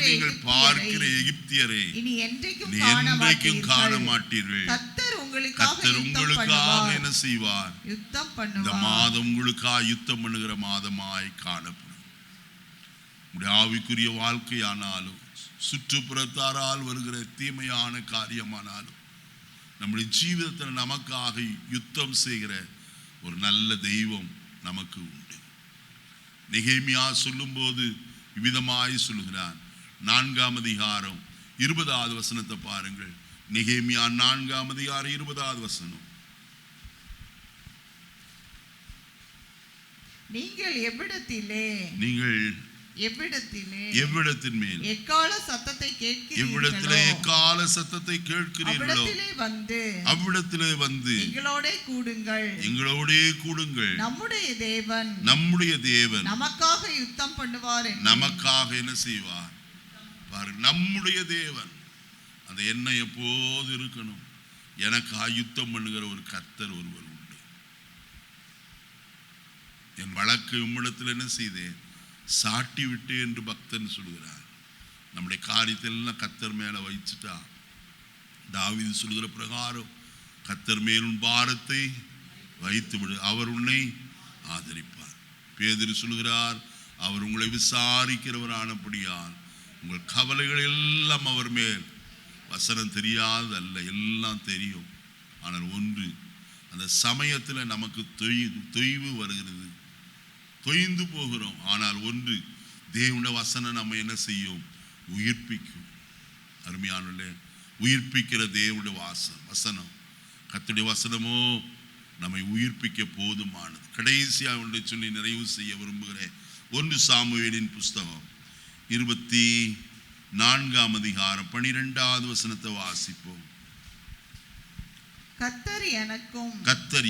நீங்கள் பார்க்கிற எகிப்தியரை இனி என்றைக்கும் காண மாட்டீர்கள். கர்த்தர் உங்களுக்காக என்ன செய்வார், யுத்தம் பண்ணுவார். இந்த மாதம் உங்களுக்காக யுத்தம் பண்ணுகிற மாதமாய் காணப்படும். ஆவிக்குரிய வாழ்க்கையானாலும், சுற்றுப்புறத்தாரால் வருகிற தீமையான காரியமானாலும், நம்முடைய ஜீவிதத்தில் நமக்காக யுத்தம் செய்கிற ஒரு நல்ல தெய்வம் நமக்கு உண்டு. நெகேமியா சொல்லும் போது இவ்விதமாய் சொல்லுகிறான். 4ஆம் அதிகாரம் 20வது வசனத்தை பாருங்கள். நெகேமியா 4ஆம் அதிகாரம் 20வது வசனம். நீங்கள் எவ்விடத்தின் மேல் எக்கால சத்தத்தை கேட்கிறீர்களோ, எக்கால சத்தத்தை கேட்கிறீர்களோ அவ்விடத்திலே வந்து எங்களோடே கூடுங்கள். நம்முடைய தேவன் நமக்காக யுத்தம் பண்ணுவார். நமக்காக என்ன செய்வார் பாருங்க. நம்முடைய தேவன் அந்த எண்ணம் எப்போது இருக்கணும். எனக்காக யுத்தம் பண்ணுகிற ஒரு கர்த்தர் ஒருவர் உண்டு. என் வழக்கு உம்மிடத்தில் என்ன செய்தேன், சாட்டி விட்டு என்று பக்தன் சொல்கிறார். நம்முடைய காரியத்தை எல்லாம் கர்த்தர் மேல வைச்சுட்டா, தாவீது சொல்கிற பிரகாரம் கர்த்தர் மேல் உன் பாரத்தை வைத்து விடு, அவர் உன்னை ஆதரிப்பார். பேதுரு சொல்கிறார், அவர் உங்களை விசாரிக்கிறவரானபடியால் உங்கள் கவலைகள் எல்லாம் அவர் மேல். வசனம் தெரியாதது அல்ல, எல்லாம் தெரியும். ஆனால் ஒன்று, அந்த சமயத்தில் நமக்கு தொய்வு வருகிறது, தொய்ந்து போகிறோம். ஆனால் ஒன்று, தேவனுடைய வசனம் நம்ம என்ன செய்யும், உயிர்ப்பிக்கும். அருமையானே, உயிர்ப்பிக்கிற தேவனுடைய வசனம், கர்த்தருடைய வசனமோ நம்மை உயிர்ப்பிக்க போதுமானது. கடைசியாக ஒன்றை சொல்லி நிறைவு செய்ய விரும்புகிறேன். 1 சாமுவேலின் புஸ்தகம் 24ஆம் அதிகாரம் 12வது வசனத்தை வாசிப்போம். கர்த்தர்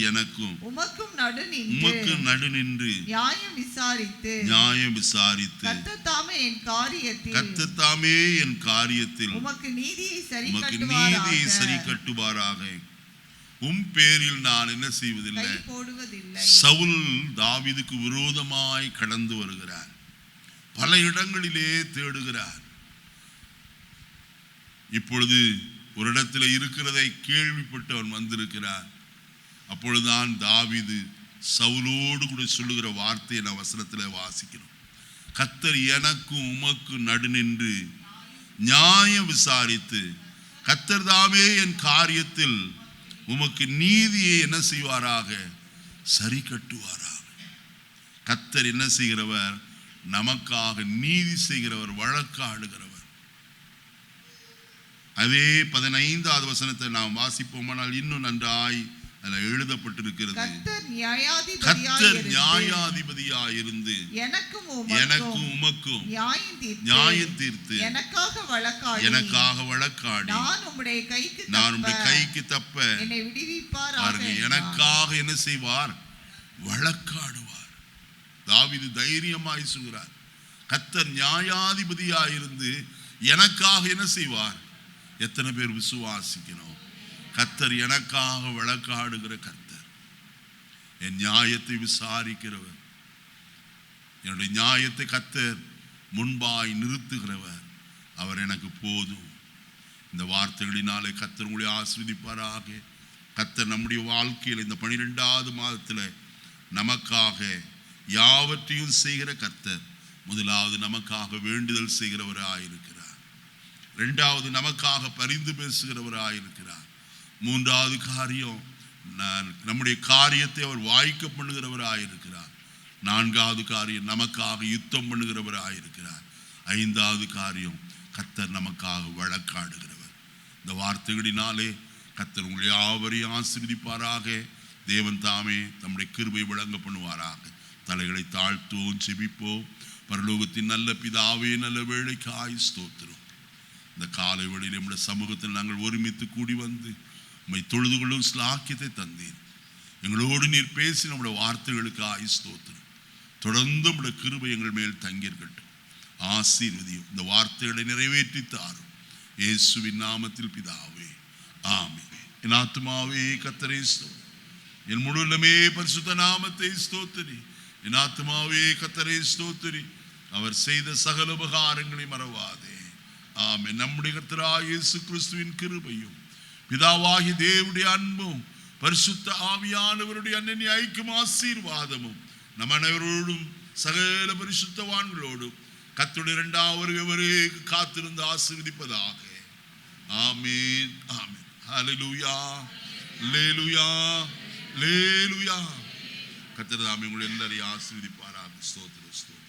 எனக்கும் உமக்கும் நடுநின்று நியாயம் விசாரித்து கர்த்தர் தாமே என் காரியத்தில் உமக்கு நீதியை சரி கட்டுவாராக. உம் பேரில் நான் என்ன செய்வதில்லை, சவுல் தாவீதுக்கு விரோதமாய் கடந்து வருகிறார், பல இடங்களிலே தேடுகிறார். இப்பொழுது ஒரு இடத்துல இருக்கிறதை கேள்விப்பட்டு அவன் வந்திருக்கிறார். அப்பொழுதுதான் தாவீது சவுலோடு கூட சொல்லுகிற வார்த்தையை நான் வசனத்தில் வாசிக்கிறோம். கர்த்தர் எனக்கும் உமக்கு நடுநின்று நியாயம் விசாரித்து கர்த்தர் தாமே என் காரியத்தில் உமக்கு நீதியை என்ன செய்வாராக, சரி கட்டுவாராக. கர்த்தர் என்ன செய்கிறவர், நமக்காக நீதி செய்கிறவர், வழக்காடுகிறவர். அதே 15வது வசனத்தை நாம் வாசிப்போமானால் இன்னும் நன்றாய் அதில் எழுதப்பட்டிருக்கிறது. கர்த்தர் நியாயாதிபதியாயிருந்து எனக்கும் உமக்கும் நியாயம் தீர்த்து எனக்காக வழக்காடி நான் உம்முடைய கைக்கு தப்ப என்னை விடுவிப்பார். எனக்காக என்ன செய்வார், வழக்காடுவார். தாவீது தைரியமாய் சொல்கிறார், கர்த்தர் நியாயாதிபதியாயிருந்து எனக்காக என்ன செய்வார், எத்தனை பேர் விசுவாசிக்கணும்? கர்த்தர் எனக்காக வழக்காடுகிற கர்த்தர், என் நியாயத்தை விசாரிக்கிறவர், என்னுடைய நியாயத்தை கர்த்தர் முன்பாய் நிறுத்துகிறவர். அவர் எனக்கு போதும். இந்த வார்த்தைகளினாலே கர்த்தர் உங்களை ஆசீர்வதிப்பாராக. கர்த்தர் நம்முடைய வாழ்க்கையில் இந்த 12வது மாதத்தில் நமக்காக யாவற்றையும் செய்கிற கர்த்தர். முதலாவது நமக்காக வேண்டுதல் செய்கிறவராயிருக்கிறார். 2வது நமக்காக பரிந்து பேசுகிறவராயிருக்கிறார். 3வது காரியம், நம்முடைய காரியத்தை அவர் வாய்க்க பண்ணுகிறவராயிருக்கிறார். 4வது காரியம், நமக்காக யுத்தம் பண்ணுகிறவராயிருக்கிறார். 5வது காரியம், கர்த்தர் நமக்காக வழக்காடுகிறவர். இந்த வார்த்தைகளினாலே கர்த்தர் உங்களை யாவரையும் ஆசீர்வதிப்பாராக. தேவன் தாமே தம்முடைய கிருபை வழங்க பண்ணுவாராக. தலைகளை தாழ்த்துவோம், செபிப்போம். பரலோகத்தின் நல்ல பிதாவே, நல்ல வேளைக்காய் ஸ்தோத்திரம். இந்த காலை வேளையில் நம்முடைய சமூகத்தில் நாங்கள் ஒருமித்து கூடி வந்து உம்மை தொழுது கொள்ளும் ஸ்லாக்கியத்தை தந்தீர். எங்களோடு நீர் பேசி நம்முடைய வார்த்தைகளுக்காய் ஸ்தோத்திரம். தொடர்ந்து நம்முடைய கிருபை எங்கள் மேல் தங்கியிருக்கட்டும். ஆசீர்வதியும். இந்த வார்த்தைகளை நிறைவேற்றி தாரும். இயேசுவின் நாமத்தில் பிதாவே, ஆமென். என் ஆத்துமாவே கர்த்தரை ஸ்தோத்திரி, என் முழு உள்ளமே பரிசுத்த நாமத்தை ஸ்தோத்திரி. என் ஆத்துமாவே கர்த்தரை ஸ்தோத்திரி, அவர் செய்த சகல உபகாரங்களை மறவாதே. ஆமென். நம்முடைய கர்த்தராகிய இயேசு கிறிஸ்துவின் கிருபையும் பிதாவாகிய தேவனுடைய அன்பும் பரிசுத்த ஆவியானவருடைய அன்னைய ஐக்கியம் ஆசீர்வாதமும் நம் அனைவரோடும் சகல பரிசுத்தவான்களோடும் கர்த்தருடைய 2வது வருகை காத்திருந்து ஆசீர்வதிப்பதாக. ஆமென், ஆமென். ஹல்லேலூயா, ஹல்லேலூயா, ஹல்லேலூயா. கர்த்தர் தாமே உங்களை எல்லாரையும் ஆசீர்வதிப்பாராக. ஸ்தோத்திரம், ஸ்தோத்திரம்.